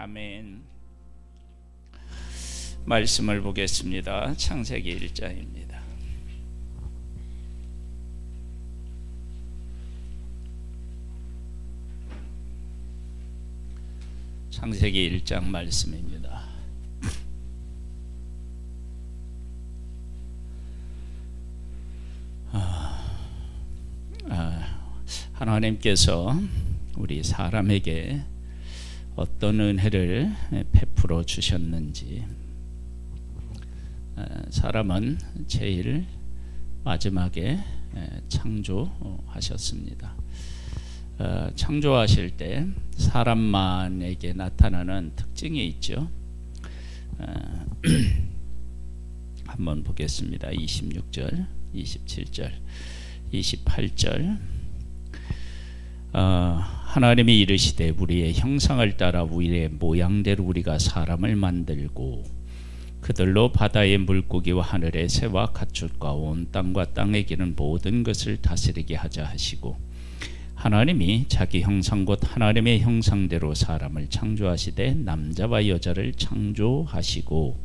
아멘. 말씀을 보겠습니다. 창세기 1장입니다. 창세기 1장 말씀입니다. 하나님께서 우리 사람에게 어떤 은혜를 베풀어 주셨는지, 사람은 제일 마지막에 창조하셨습니다. 창조하실 때 사람만에게 나타나는 특징이 있죠. 한번 보겠습니다. 26절, 27절, 28절. 하나님이 이르시되 우리의 형상을 따라 우리의 모양대로 우리가 사람을 만들고 그들로 바다의 물고기와 하늘의 새와 가축과 온 땅과 땅에 기는 모든 것을 다스리게 하자 하시고, 하나님이 자기 형상 곧 하나님의 형상대로 사람을 창조하시되 남자와 여자를 창조하시고,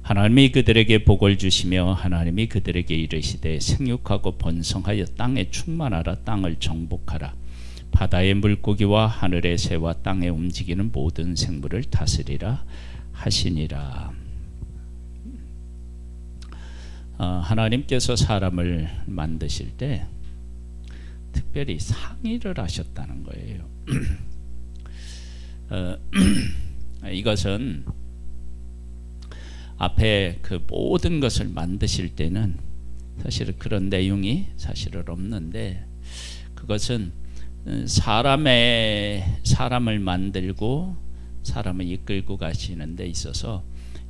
하나님이 그들에게 복을 주시며 하나님이 그들에게 이르시되 생육하고 번성하여 땅에 충만하라, 땅을 정복하라, 바다의 물고기와 하늘의 새와 땅에 움직이는 모든 생물을 다스리라 하시니라. 하나님께서 사람을 만드실 때 특별히 상의를 하셨다는 거예요. 이것은 앞에 그 모든 것을 만드실 때는 사실은 그런 내용이 사실은 없는데, 그것은 사람을 만들고 사람을 이끌고 가시는 데 있어서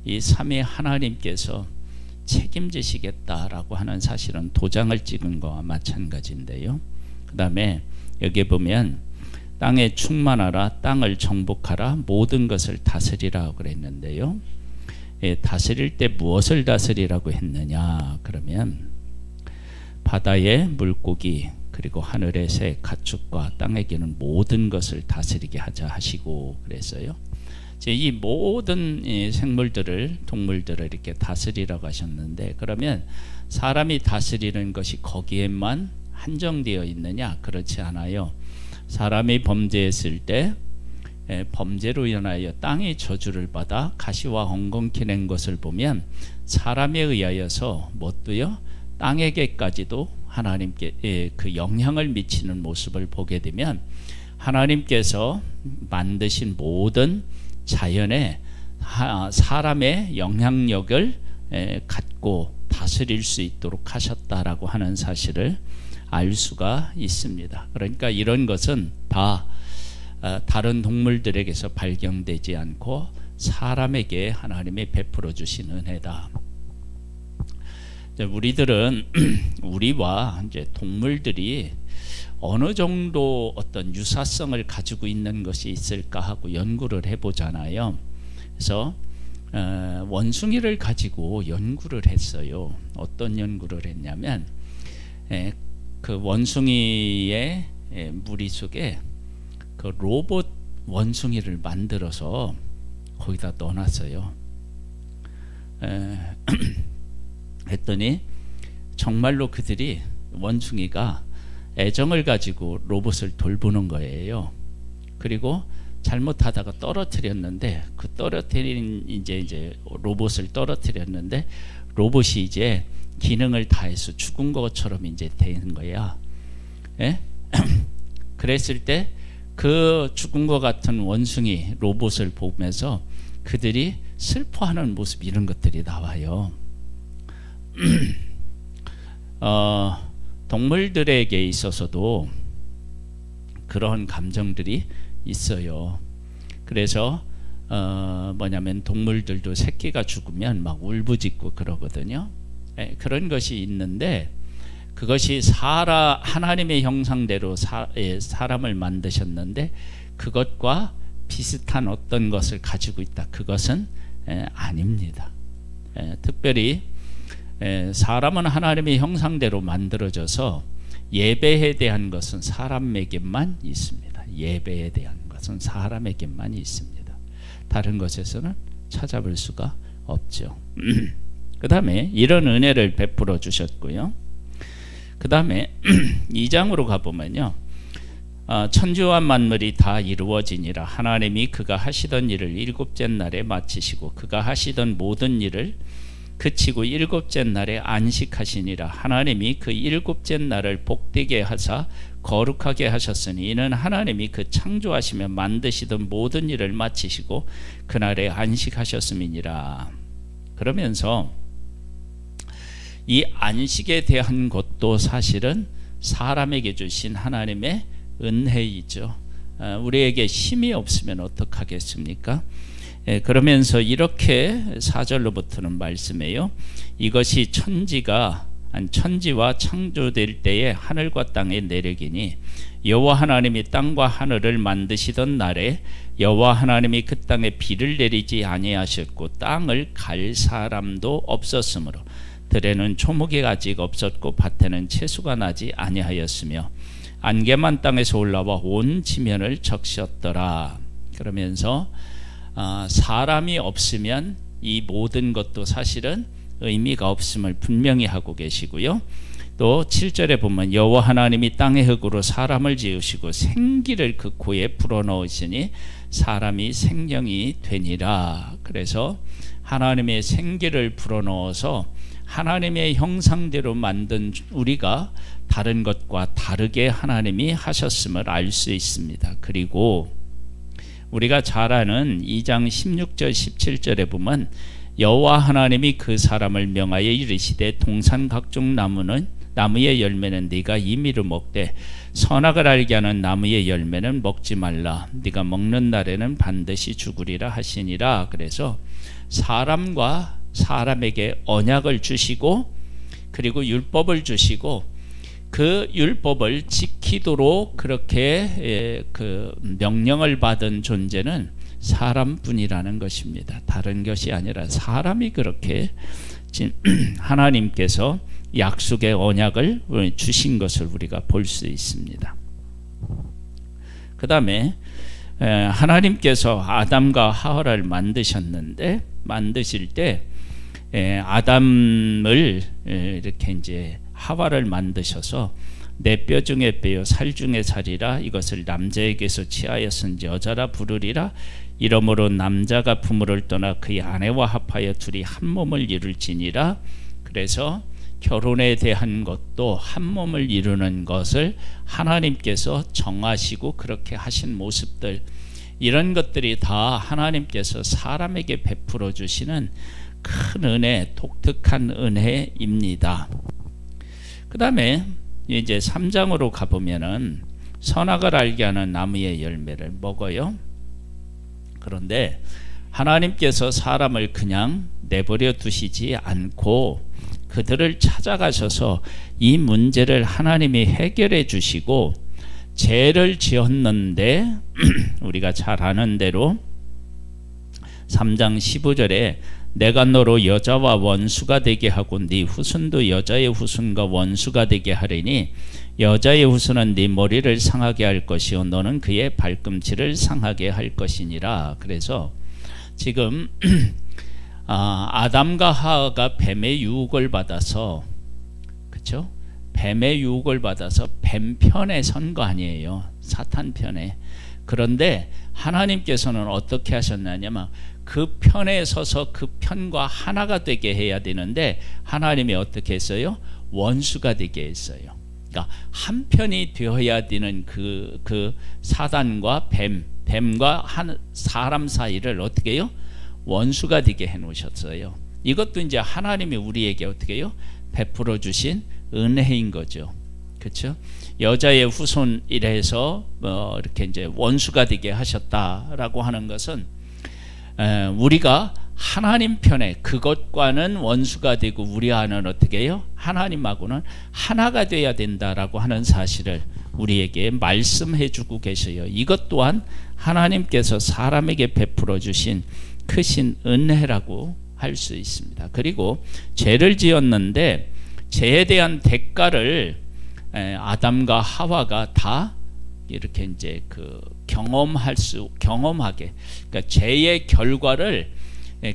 이 삼위 하나님께서 책임지시겠다라고 하는 사실은 도장을 찍은 것과 마찬가지인데요. 그 다음에 여기 보면 땅에 충만하라, 땅을 정복하라, 모든 것을 다스리라고 그랬는데요. 다스릴 때 무엇을 다스리라고 했느냐 그러면 바다의 물고기 그리고 하늘의 새, 가축과 땅에 기는 모든 것을 다스리게 하자 하시고 그랬어요. 이 모든 생물들을, 동물들을 이렇게 다스리라고 하셨는데, 그러면 사람이 다스리는 것이 거기에만 한정되어 있느냐? 그렇지 않아요. 사람이 범죄했을 때 범죄로 인하여 땅이 저주를 받아 가시와 엉겅퀴 낸 것을 보면 사람에 의하여서 뭣도요? 땅에게까지도 하나님께 그 영향을 미치는 모습을 보게 되면, 하나님께서 만드신 모든 자연에 사람의 영향력을 갖고 다스릴 수 있도록 하셨다라고 하는 사실을 알 수가 있습니다. 그러니까 이런 것은 다 다른 동물들에게서 발견되지 않고 사람에게 하나님이 베풀어 주신 은혜다. 우리들은 우리와 이제 동물들이 어느 정도 어떤 유사성을 가지고 있는 것이 있을까 하고 연구를 해보잖아요. 그래서 원숭이를 가지고 연구를 했어요. 어떤 연구를 했냐면 그 원숭이의 무리 속에 그 로봇 원숭이를 만들어서 거기다 넣어놨어요. 했더니 정말로 그들이, 원숭이가 애정을 가지고 로봇을 돌보는 거예요. 그리고 잘못하다가 떨어뜨렸는데, 그 떨어뜨린 이제 로봇을 떨어뜨렸는데 로봇이 이제 기능을 다해서 죽은 것처럼 이제 되는 거야. 예? 그랬을 때 그 죽은 것 같은 원숭이 로봇을 보면서 그들이 슬퍼하는 모습, 이런 것들이 나와요. 동물들에게 있어서도 그런 감정들이 있어요. 그래서 뭐냐면 동물들도 새끼가 죽으면 막 울부짖고 그러거든요. 그런 것이 있는데, 그것이 하나님의 형상대로 사람을 만드셨는데 그것과 비슷한 어떤 것을 가지고 있다, 그것은 아닙니다. 특별히 사람은 하나님의 형상대로 만들어져서 예배에 대한 것은 사람에게만 있습니다. 예배에 대한 것은 사람에게만 있습니다. 다른 것에서는 찾아볼 수가 없죠. 그 다음에 이런 은혜를 베풀어 주셨고요. 그 다음에 2장으로 가보면요, 천지와 만물이 다 이루어지니라. 하나님이 그가 하시던 일을 일곱째 날에 마치시고 그가 하시던 모든 일을 그치고 일곱째 날에 안식하시니라. 하나님이 그 일곱째 날을 복되게 하사 거룩하게 하셨으니 이는 하나님이 그 창조하시며 만드시던 모든 일을 마치시고 그날에 안식하셨음이니라. 그러면서 이 안식에 대한 것도 사실은 사람에게 주신 하나님의 은혜이죠. 우리에게 힘이 없으면 어떡하겠습니까? 그러면서 이렇게 4절로부터는 말씀해요. 이것이 천지와 창조될 때에 하늘과 땅의 내력이니 여호와 하나님이 땅과 하늘을 만드시던 날에 여호와 하나님이 그 땅에 비를 내리지 아니하셨고 땅을 갈 사람도 없었으므로 들에는 초목이 아직 없었고 밭에는 채소가 나지 아니하였으며 안개만 땅에서 올라와 온 지면을 적셨더라. 그러면서 사람이 없으면 이 모든 것도 사실은 의미가 없음을 분명히 하고 계시고요. 또 7절에 보면 여호와 하나님이 땅의 흙으로 사람을 지으시고 생기를 그 코에 불어넣으시니 사람이 생명이 되니라. 그래서 하나님의 생기를 불어넣어서 하나님의 형상대로 만든 우리가 다른 것과 다르게 하나님이 하셨음을 알 수 있습니다. 그리고 우리가 잘 아는 2장 16절 17절에 보면 여호와 하나님이 그 사람을 명하여 이르시되 동산 각종 나무의 열매는 네가 임의로 먹되 선악을 알게 하는 나무의 열매는 먹지 말라. 네가 먹는 날에는 반드시 죽으리라 하시니라. 그래서 사람과 사람에게 언약을 주시고 그리고 율법을 주시고 그 율법을 지키도록 그렇게 그 명령을 받은 존재는 사람뿐이라는 것입니다. 다른 것이 아니라 사람이 그렇게 하나님께서 약속의 언약을 주신 것을 우리가 볼 수 있습니다. 그 다음에 하나님께서 아담과 하와를 만드셨는데 만드실 때 아담을 이렇게 이제 하와를 만드셔서 내 뼈 중에 뼈요 살 중에 살이라 이것을 남자에게서 취하였은 여자라 부르리라. 이러므로 남자가 부모를 떠나 그의 아내와 합하여 둘이 한 몸을 이룰지니라. 그래서 결혼에 대한 것도 한 몸을 이루는 것을 하나님께서 정하시고 그렇게 하신 모습들, 이런 것들이 다 하나님께서 사람에게 베풀어 주시는 큰 은혜, 독특한 은혜입니다. 그 다음에 이제 3장으로 가보면은 선악을 알게 하는 나무의 열매를 먹어요. 그런데 하나님께서 사람을 그냥 내버려 두시지 않고 그들을 찾아가셔서 이 문제를 하나님이 해결해 주시고 죄를 지었는데 우리가 잘 아는 대로 3장 15절에 내가 너로 여자와 원수가 되게 하고 네 후손도 여자의 후손과 원수가 되게 하리니 여자의 후손은 네 머리를 상하게 할 것이요 너는 그의 발꿈치를 상하게 할 것이니라. 그래서 지금 아담과 하와가 뱀의 유혹을 받아서, 그렇죠? 뱀의 유혹을 받아서 뱀 편에 선 거 아니에요. 사탄 편에. 그런데 하나님께서는 어떻게 하셨냐면 그 편에 서서 그 편과 하나가 되게 해야 되는데 하나님이 어떻게 했어요? 원수가 되게 했어요. 그러니까 한 편이 되어야 되는 그 사단과 뱀과 사람 사이를 어떻게 해요? 원수가 되게 해 놓으셨어요. 이것도 이제 하나님이 우리에게 어떻게 해요? 베풀어 주신 은혜인 거죠. 그렇죠? 여자의 후손이라서 이렇게 이제 원수가 되게 하셨다라고 하는 것은 우리가 하나님 편에 그것과는 원수가 되고 우리와는 어떻게 해요? 하나님하고는 하나가 돼야 된다라고 하는 사실을 우리에게 말씀해 주고 계셔요. 이것 또한 하나님께서 사람에게 베풀어 주신 크신 은혜라고 할 수 있습니다. 그리고 죄를 지었는데 죄에 대한 대가를 아담과 하와가 다 이렇게 이제 그 경험하게, 그러니까 죄의 결과를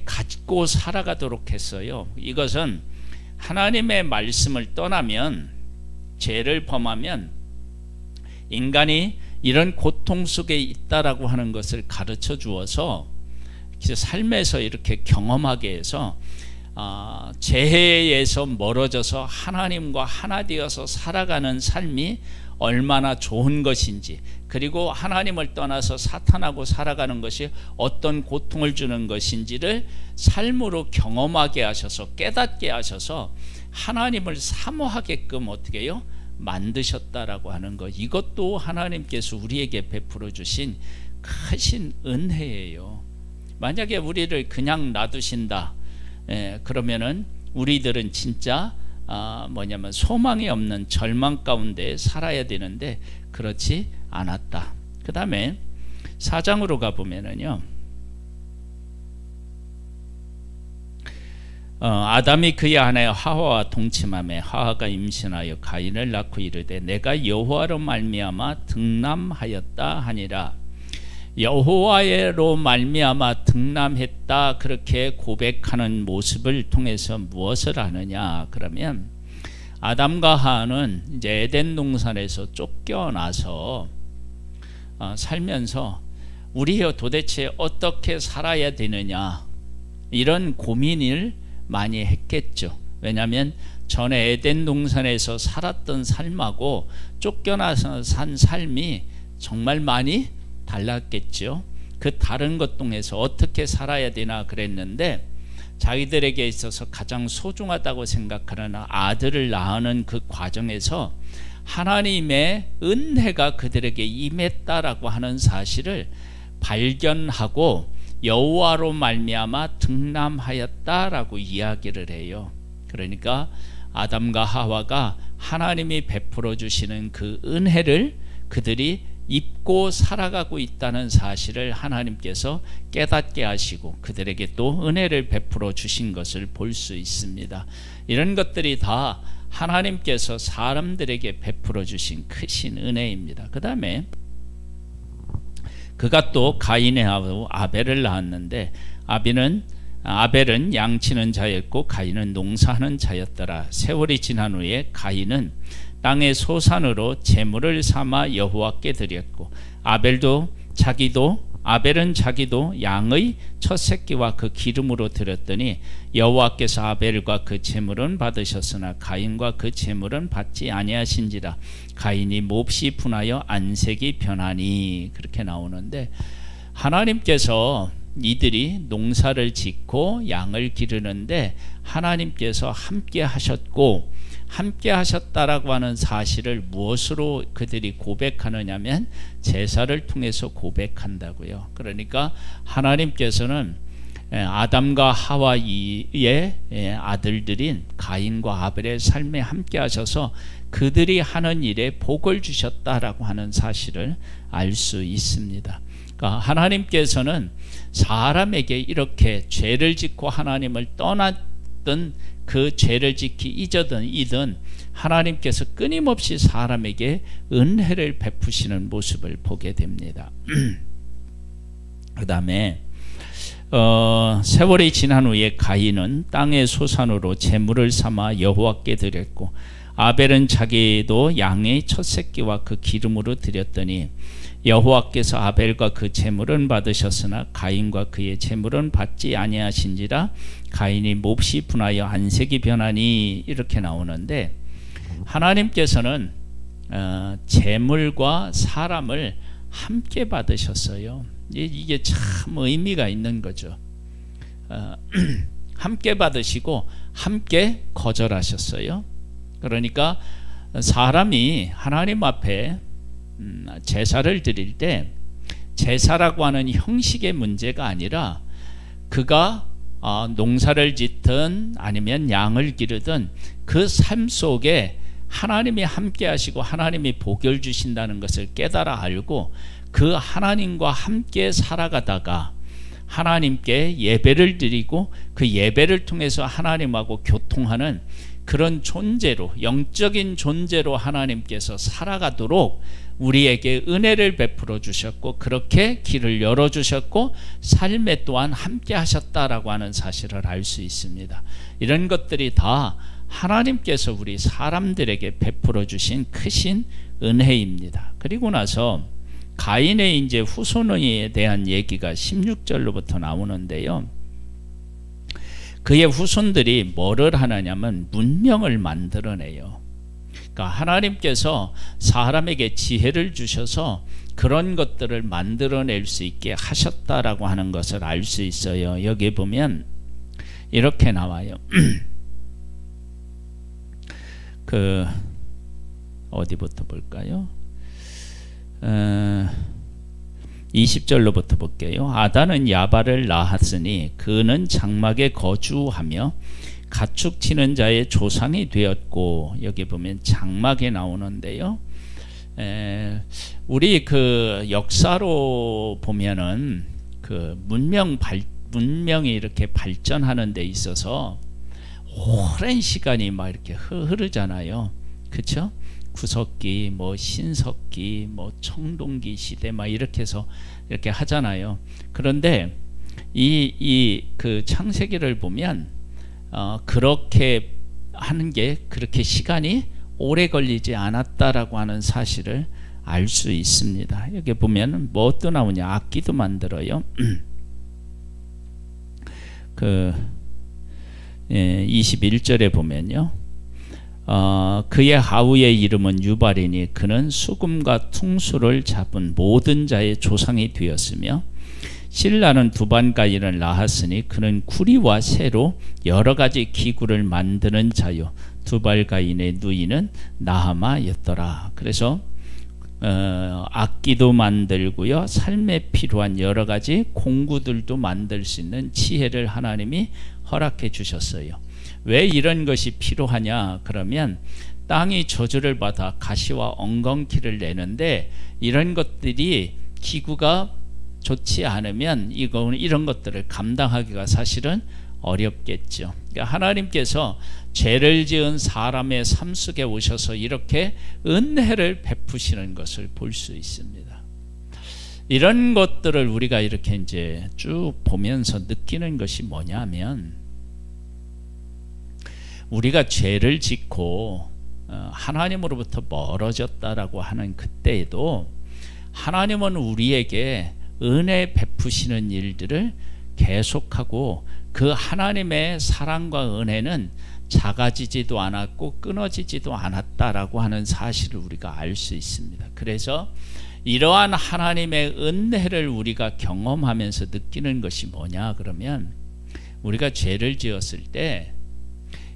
갖고 살아가도록 했어요. 이것은 하나님의 말씀을 떠나면, 죄를 범하면 인간이 이런 고통 속에 있다라고 하는 것을 가르쳐 주어서 삶에서 이렇게 경험하게 해서 죄에서 멀어져서 하나님과 하나 되어서 살아가는 삶이 얼마나 좋은 것인지, 그리고 하나님을 떠나서 사탄하고 살아가는 것이 어떤 고통을 주는 것인지를 삶으로 경험하게 하셔서, 깨닫게 하셔서 하나님을 사모하게끔 어떻게 해요? 만드셨다라고 하는 것. 이것도 하나님께서 우리에게 베풀어 주신 크신 은혜예요. 만약에 우리를 그냥 놔두신다, 그러면은 우리들은 진짜 소망이 없는 절망 가운데 살아야 되는데 그렇지 않았다. 그 다음에 4장으로 가보면은요, 아담이 그의 아내 하와와 동침하며 하와가 임신하여 가인을 낳고 이르되 내가 여호와로 말미암아 등남하였다 하니라. 여호와로 말미암아 등남했다, 그렇게 고백하는 모습을 통해서 무엇을 하느냐? 그러면 아담과 하와는 이제 에덴 동산에서 쫓겨나서 살면서 우리여 도대체 어떻게 살아야 되느냐, 이런 고민을 많이 했겠죠. 왜냐하면 전에 에덴 동산에서 살았던 삶하고 쫓겨나서 산 삶이 정말 많이 달랐겠죠. 그 다른 것 통해서 어떻게 살아야 되나 그랬는데, 자기들에게 있어서 가장 소중하다고 생각하는 아들을 낳는 그 과정에서 하나님의 은혜가 그들에게 임했다라고 하는 사실을 발견하고 여호와로 말미암아 등남하였다라고 이야기를 해요. 그러니까 아담과 하와가 하나님이 베풀어 주시는 그 은혜를 그들이 입고 살아가고 있다는 사실을 하나님께서 깨닫게 하시고 그들에게 또 은혜를 베풀어 주신 것을 볼 수 있습니다. 이런 것들이 다 하나님께서 사람들에게 베풀어 주신 크신 은혜입니다. 그 다음에 그가 또 가인하고 아벨을 낳았는데, 아벨은 양치는 자였고 가인은 농사하는 자였더라. 세월이 지난 후에 가인은 땅의 소산으로 제물을 삼아 여호와께 드렸고, 아벨은 자기도 양의 첫 새끼와 그 기름으로 드렸더니 여호와께서 아벨과 그 제물은 받으셨으나 가인과 그 제물은 받지 아니하신지라. 가인이 몹시 분하여 안색이 변하니, 그렇게 나오는데, 하나님께서 이들이 농사를 짓고 양을 기르는데 하나님께서 함께 하셨고, 함께 하셨다라고 하는 사실을 무엇으로 그들이 고백하느냐면 제사를 통해서 고백한다고요. 그러니까 하나님께서는 아담과 하와의 아들들인 가인과 아벨의 삶에 함께 하셔서 그들이 하는 일에 복을 주셨다라고 하는 사실을 알 수 있습니다. 그러니까 하나님께서는 사람에게 이렇게 죄를 짓고 하나님을 떠났던, 그 죄를 짓기 이전 하나님께서 끊임없이 사람에게 은혜를 베푸시는 모습을 보게 됩니다. 그 다음에 세월이 지난 후에 가인은 땅의 소산으로 제물을 삼아 여호와께 드렸고, 아벨은 자기도 양의 첫 새끼와 그 기름으로 드렸더니 여호와께서 아벨과 그 제물은 받으셨으나 가인과 그의 제물은 받지 아니하신지라. 가인이 몹시 분하여 안색이 변하니, 이렇게 나오는데, 하나님께서는 제물과 사람을 함께 받으셨어요. 이게 참 의미가 있는 거죠. 함께 받으시고 함께 거절하셨어요. 그러니까 사람이 하나님 앞에 제사를 드릴 때 제사라고 하는 형식의 문제가 아니라, 그가 농사를 짓든 아니면 양을 기르든 그 삶 속에 하나님이 함께 하시고 하나님이 복을 주신다는 것을 깨달아 알고 그 하나님과 함께 살아가다가 하나님께 예배를 드리고 그 예배를 통해서 하나님하고 교통하는 그런 존재로, 영적인 존재로 하나님께서 살아가도록 우리에게 은혜를 베풀어 주셨고, 그렇게 길을 열어주셨고 삶에 또한 함께 하셨다라고 하는 사실을 알 수 있습니다. 이런 것들이 다 하나님께서 우리 사람들에게 베풀어 주신 크신 은혜입니다. 그리고 나서 가인의 이제 후손에 대한 얘기가 16절로부터 나오는데요. 그의 후손들이 뭐를 하느냐면 문명을 만들어내요. 그러니까 하나님께서 사람에게 지혜를 주셔서 그런 것들을 만들어낼 수 있게 하셨다라고 하는 것을 알 수 있어요. 여기 보면 이렇게 나와요. 어디부터 볼까요? 20절로부터 볼게요. 아단은 야발을 낳았으니 그는 장막에 거주하며 가축 치는 자의 조상이 되었고, 여기 보면 장막에 나오는데요. 우리 그 역사로 보면은 그 문명이 이렇게 발전하는 데 있어서 오랜 시간이 막 이렇게 흐르잖아요. 그렇죠? 구석기, 뭐 신석기, 뭐 청동기 시대 막 이렇게 해서 이렇게 하잖아요. 그런데 그 창세기를 보면 그렇게 하는 게 그렇게 시간이 오래 걸리지 않았다라고 하는 사실을 알 수 있습니다. 여기 보면 뭐 또 나오냐? 악기도 만들어요. 21절에 보면요. 그의 하우의 이름은 유발이니 그는 수금과 퉁수를 잡은 모든 자의 조상이 되었으며, 실라는 두반가인을 낳았으니 그는 구리와 새로 여러가지 기구를 만드는 자요, 두발가인의 누이는 나하마였더라. 그래서 악기도 만들고요, 삶에 필요한 여러가지 공구들도 만들 수 있는 지혜를 하나님이 허락해 주셨어요. 왜 이런 것이 필요하냐? 그러면 땅이 저주를 받아 가시와 엉겅퀴를 내는데, 이런 것들이 기구가 좋지 않으면 이런 것들을 감당하기가 사실은 어렵겠죠. 그러니까 하나님께서 죄를 지은 사람의 삶 속에 오셔서 이렇게 은혜를 베푸시는 것을 볼 수 있습니다. 이런 것들을 우리가 이렇게 이제 쭉 보면서 느끼는 것이 뭐냐면, 우리가 죄를 짓고 하나님으로부터 멀어졌다라고 하는 그때에도 하나님은 우리에게 은혜 베푸시는 일들을 계속하고, 그 하나님의 사랑과 은혜는 작아지지도 않았고 끊어지지도 않았다라고 하는 사실을 우리가 알 수 있습니다. 그래서 이러한 하나님의 은혜를 우리가 경험하면서 느끼는 것이 뭐냐 그러면, 우리가 죄를 지었을 때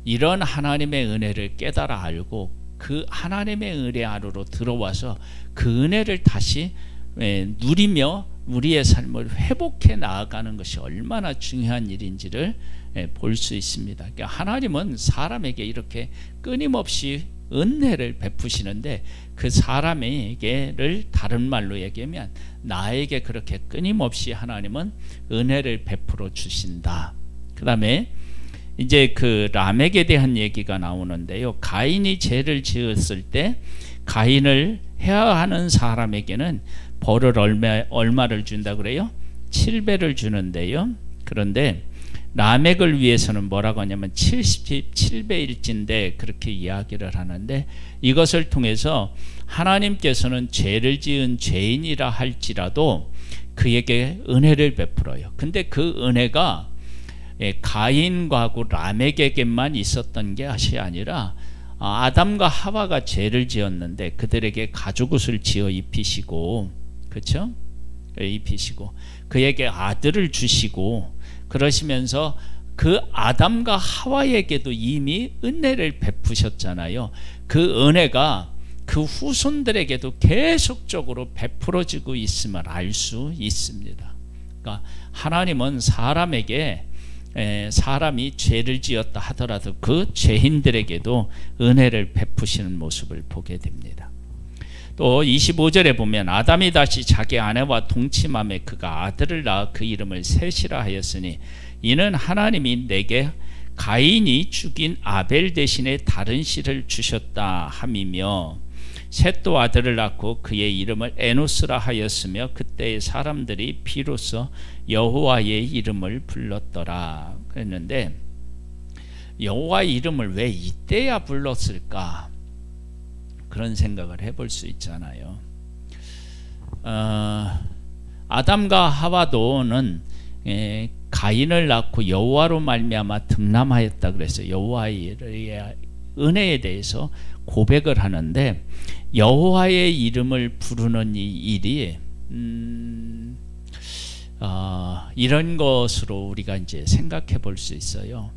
이런 하나님의 은혜를 깨달아 알고 그 하나님의 은혜 안으로 들어와서 그 은혜를 다시 누리며 우리의 삶을 회복해 나아가는 것이 얼마나 중요한 일인지를 볼 수 있습니다. 그러니까 하나님은 사람에게 이렇게 끊임없이 은혜를 베푸시는데, 그 사람에게를 다른 말로 얘기하면 나에게 그렇게 끊임없이 하나님은 은혜를 베풀어 주신다. 그 다음에 이제 그 라멕에 대한 얘기가 나오는데요. 가인이 죄를 지었을 때 가인을 해하는 사람에게는 벌을 얼마를 준다 그래요? 7배를 주는데요. 그런데 라멕을 위해서는 뭐라고 하냐면 77배일진데 그렇게 이야기를 하는데, 이것을 통해서 하나님께서는 죄를 지은 죄인이라 할지라도 그에게 은혜를 베풀어요. 근데 그 은혜가 가인과 라멕에게만 있었던 것이 아니라 아담과 하와가 죄를 지었는데 그들에게 가죽옷을 지어 입히시고, 그렇죠? 입히시고 그에게 아들을 주시고, 그러시면서 그 아담과 하와에게도 이미 은혜를 베푸셨잖아요. 그 은혜가 그 후손들에게도 계속적으로 베풀어지고 있음을 알 수 있습니다. 그러니까 하나님은 사람이 죄를 지었다 하더라도 그 죄인들에게도 은혜를 베푸시는 모습을 보게 됩니다. 또 25절에 보면 아담이 다시 자기 아내와 동침함에 그가 아들을 낳아 그 이름을 셋이라 하였으니, 이는 하나님이 내게 가인이 죽인 아벨 대신에 다른 씨를 주셨다 함이며 셋도 아들을 낳고 그의 이름을 에노스라 하였으며 그때의 사람들이 비로소 여호와의 이름을 불렀더라 그랬는데, 여호와의 이름을 왜 이때야 불렀을까? 그런 생각을 해볼 수 있잖아요. 아담과 하와도는 가인을 낳고 여호와로 말미암아 등남하였다 그래서 여호와의 은혜에 대해서 고백을 하는데, 여호와의 이름을 부르는 이 일이 이런 것으로 우리가 이제 생각해 볼 수 있어요.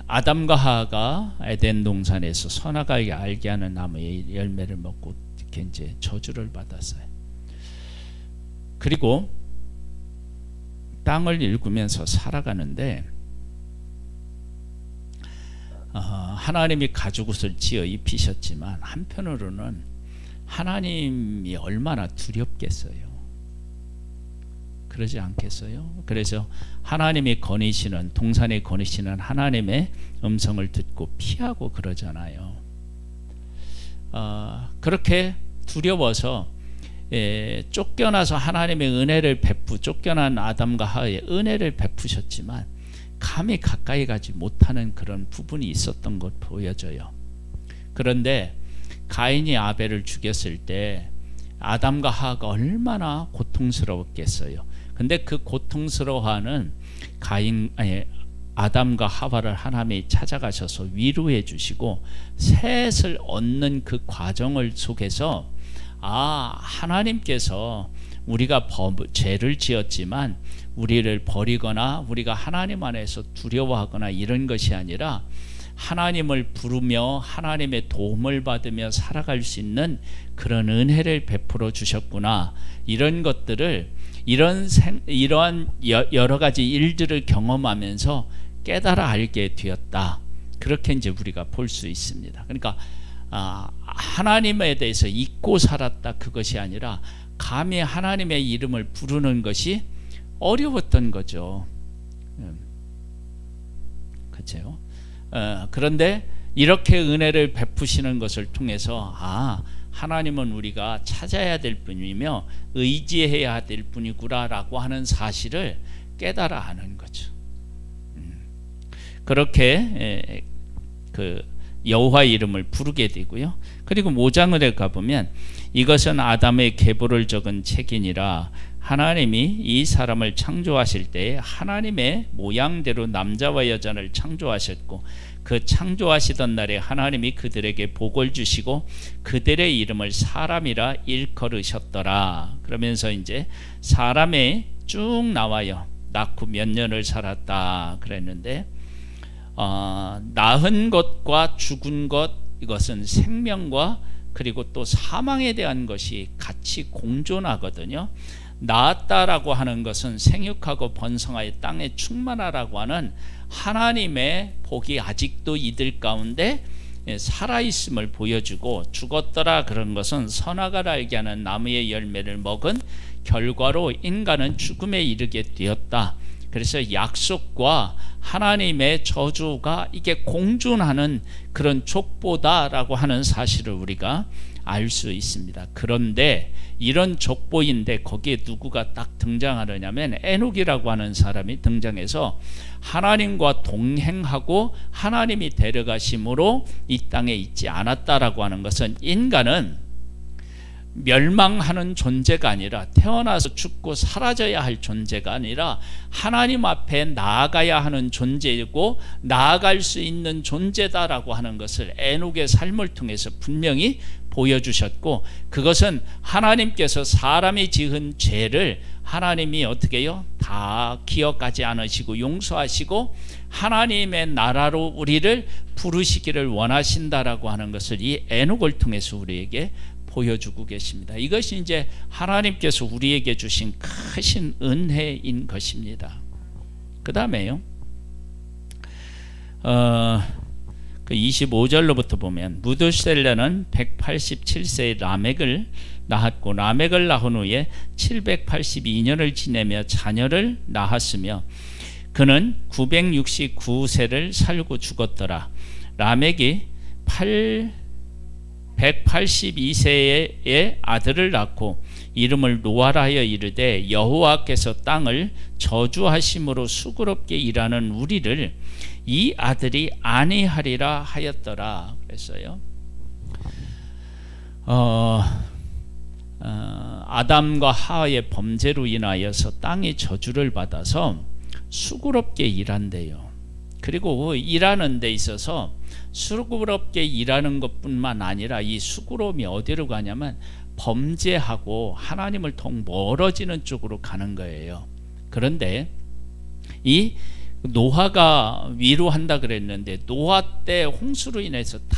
아담과 하와가 에덴 동산에서 선악을 알게 하는 나무의 열매를 먹고 이렇게 이제 저주를 받았어요. 그리고 땅을 일구면서 살아가는데 하나님이 가죽옷을 지어 입히셨지만 한편으로는 하나님이 얼마나 두렵겠어요. 그러지 않겠어요? 그래서 하나님이 거니시는, 동산에 거니시는 하나님의 음성을 듣고 피하고 그러잖아요. 그렇게 두려워서 쫓겨나서 하나님의 은혜를 쫓겨난 아담과 하와의 은혜를 베푸셨지만 감히 가까이 가지 못하는 그런 부분이 있었던 것 보여져요. 그런데 가인이 아벨을 죽였을 때 아담과 하와가 얼마나 고통스러웠겠어요. 근데 그 고통스러워하는 아담과 하와를 하나님이 찾아가셔서 위로해 주시고 셋을 얻는 그 과정을 속에서 하나님께서 우리가 죄를 지었지만 우리를 버리거나 우리가 하나님 안에서 두려워하거나 이런 것이 아니라 하나님을 부르며 하나님의 도움을 받으며 살아갈 수 있는 그런 은혜를 베풀어 주셨구나. 이런 것들을 이러한 여러 가지 일들을 경험하면서 깨달아 알게 되었다. 그렇게 이제 우리가 볼 수 있습니다. 그러니까 하나님에 대해서 잊고 살았다 그것이 아니라 감히 하나님의 이름을 부르는 것이 어려웠던 거죠. 그렇죠? 그런데 이렇게 은혜를 베푸시는 것을 통해서 하나님은 우리가 찾아야 될 분이며 의지해야 될 분이구나 라고 하는 사실을 깨달아 아는 거죠. 그렇게 그 여호와의 이름을 부르게 되고요. 그리고 5장을 가보면 이것은 아담의 계보를 적은 책이니라. 하나님이 이 사람을 창조하실 때 하나님의 모양대로 남자와 여자를 창조하셨고 그 창조하시던 날에 하나님이 그들에게 복을 주시고 그들의 이름을 사람이라 일컬으셨더라. 그러면서 이제 사람이 쭉 나와요. 낳고 몇 년을 살았다 그랬는데 낳은 것과 죽은 것, 이것은 생명과 그리고 또 사망에 대한 것이 같이 공존하거든요. 낳았다라고 하는 것은 생육하고 번성하여 땅에 충만하라고 하는 하나님의 복이 아직도 이들 가운데 살아있음을 보여주고, 죽었더라 그런 것은 선악을 알게 하는 나무의 열매를 먹은 결과로 인간은 죽음에 이르게 되었다. 그래서 약속과 하나님의 저주가 이게 공존하는 그런 족보다라고 하는 사실을 우리가 알 수 있습니다. 그런데 이런 족보인데 거기에 누구가 딱 등장하느냐면 에녹이라고 하는 사람이 등장해서 하나님과 동행하고 하나님이 데려가심으로 이 땅에 있지 않았다라고 하는 것은 인간은 멸망하는 존재가 아니라 태어나서 죽고 사라져야 할 존재가 아니라 하나님 앞에 나아가야 하는 존재이고 나아갈 수 있는 존재다라고 하는 것을 에녹의 삶을 통해서 분명히 보여주셨고, 그것은 하나님께서 사람이 지은 죄를 하나님이 어떻게 해요? 다 기억하지 않으시고 용서하시고 하나님의 나라로 우리를 부르시기를 원하신다라고 하는 것을 이 에녹을 통해서 우리에게 보여주고 계십니다. 이것이 이제 하나님께서 우리에게 주신 크신 은혜인 것입니다. 그 다음에요, 그 25절로부터 보면 무드셀라는 187세의 라멕을 낳았고 라멕을 낳은 후에 782년을 지내며 자녀를 낳았으며 그는 969세를 살고 죽었더라. 라멕이 182세의 아들을 낳고 이름을 노아라 하여 이르되 여호와께서 땅을 저주하심으로 수고롭게 일하는 우리를 이 아들이 안위하리라 하였더라 그랬어요. 아담과 하와의 범죄로 인하여서 땅이 저주를 받아서 수고롭게 일한대요. 그리고 일하는 데 있어서 수고롭게 일하는 것뿐만 아니라 이 수고로움이 어디로 가냐면 범죄하고 하나님을 더 멀어지는 쪽으로 가는 거예요. 그런데 이 노아가 위로한다 그랬는데 노아 때 홍수로 인해서 다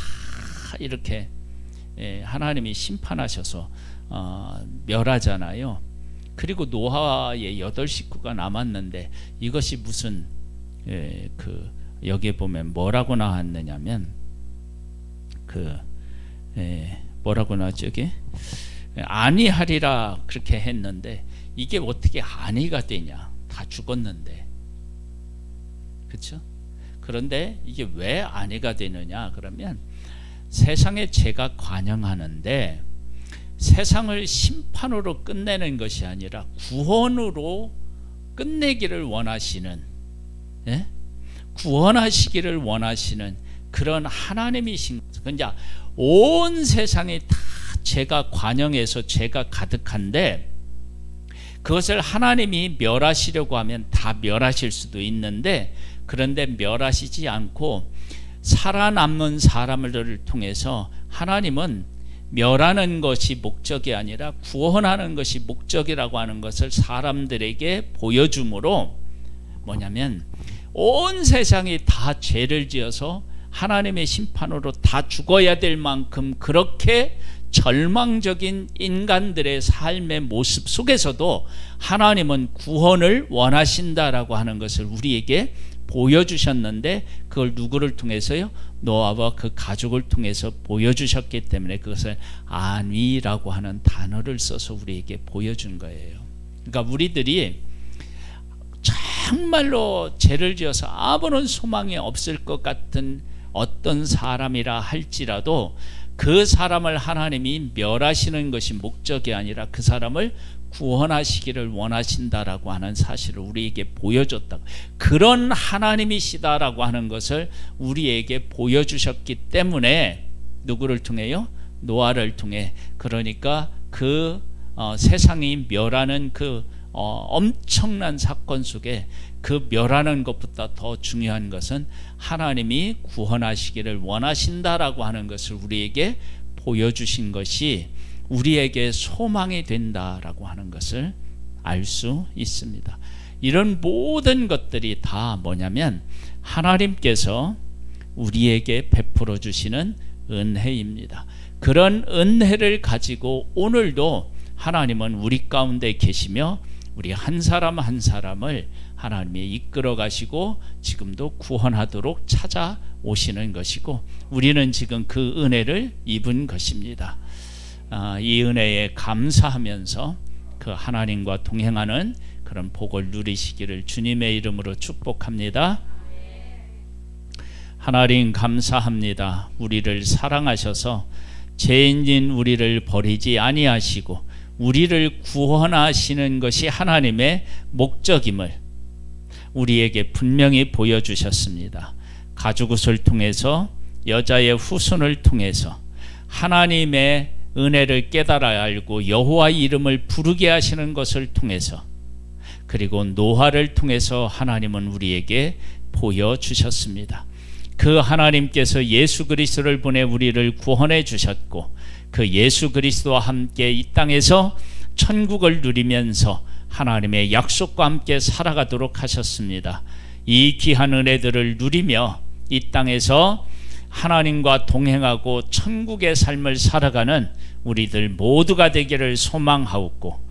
이렇게 하나님이 심판하셔서 멸하잖아요. 그리고 노아의 8 식구가 남았는데 이것이 무슨 여기에 보면 뭐라고 나왔느냐면 뭐라고 나왔죠? 여기 안위하리라 그렇게 했는데 이게 어떻게 안위가 되냐? 다 죽었는데, 그렇죠? 그런데 이게 왜 안위가 되느냐? 그러면 세상에 죄가 관영하는데 세상을 심판으로 끝내는 것이 아니라 구원으로 끝내기를 원하시는, 구원하시기를 원하시는 그런 하나님이신 거죠. 그러니까 온 세상이 다 죄가 관영해서 죄가 가득한데 그것을 하나님이 멸하시려고 하면 다 멸하실 수도 있는데, 그런데 멸하시지 않고 살아남는 사람들을 통해서 하나님은 멸하는 것이 목적이 아니라 구원하는 것이 목적이라고 하는 것을 사람들에게 보여주므로, 뭐냐면 온 세상이 다 죄를 지어서 하나님의 심판으로 다 죽어야 될 만큼 그렇게 절망적인 인간들의 삶의 모습 속에서도 하나님은 구원을 원하신다라고 하는 것을 우리에게 보여주셨는데, 그걸 누구를 통해서요? 노아와 그 가족을 통해서 보여주셨기 때문에 그것을 안위라고 하는 단어를 써서 우리에게 보여준 거예요. 그러니까 우리들이 정말로 죄를 지어서 아무런 소망이 없을 것 같은 어떤 사람이라 할지라도 그 사람을 하나님이 멸하시는 것이 목적이 아니라 그 사람을 구원하시기를 원하신다라고 하는 사실을 우리에게 보여줬다. 그런 하나님이시다라고 하는 것을 우리에게 보여주셨기 때문에 누구를 통해요? 노아를 통해. 그러니까 그 세상이 멸하는 그 엄청난 사건 속에 그 멸하는 것보다 더 중요한 것은 하나님이 구원하시기를 원하신다라고 하는 것을 우리에게 보여주신 것이 우리에게 소망이 된다라고 하는 것을 알 수 있습니다. 이런 모든 것들이 다 뭐냐면 하나님께서 우리에게 베풀어 주시는 은혜입니다. 그런 은혜를 가지고 오늘도 하나님은 우리 가운데 계시며 우리 한 사람 한 사람을 하나님이 이끌어 가시고 지금도 구원하도록 찾아오시는 것이고, 우리는 지금 그 은혜를 입은 것입니다. 이 은혜에 감사하면서 그 하나님과 동행하는 그런 복을 누리시기를 주님의 이름으로 축복합니다. 하나님 감사합니다. 우리를 사랑하셔서 죄인인 우리를 버리지 아니하시고 우리를 구원하시는 것이 하나님의 목적임을 우리에게 분명히 보여주셨습니다. 가죽옷을 통해서, 여자의 후손을 통해서 하나님의 은혜를 깨달아 알고 여호와의 이름을 부르게 하시는 것을 통해서, 그리고 노아를 통해서 하나님은 우리에게 보여주셨습니다. 그 하나님께서 예수 그리스도를 보내 우리를 구원해 주셨고, 그 예수 그리스도와 함께 이 땅에서 천국을 누리면서 하나님의 약속과 함께 살아가도록 하셨습니다. 이 귀한 은혜들을 누리며 이 땅에서 하나님과 동행하고 천국의 삶을 살아가는 우리들 모두가 되기를 소망하옵고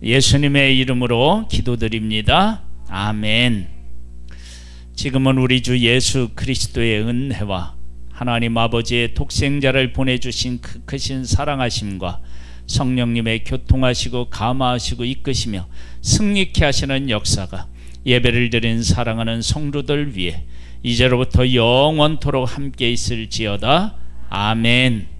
예수님의 이름으로 기도드립니다. 아멘. 지금은 우리 주 예수 그리스도의 은혜와 하나님 아버지의 독생자를 보내주신 그 크신 사랑하심과 성령님의 교통하시고 감화하시고 이끄시며 승리케 하시는 역사가 예배를 드린 사랑하는 성도들 위해 이제로부터 영원토록 함께 있을지어다. 아멘.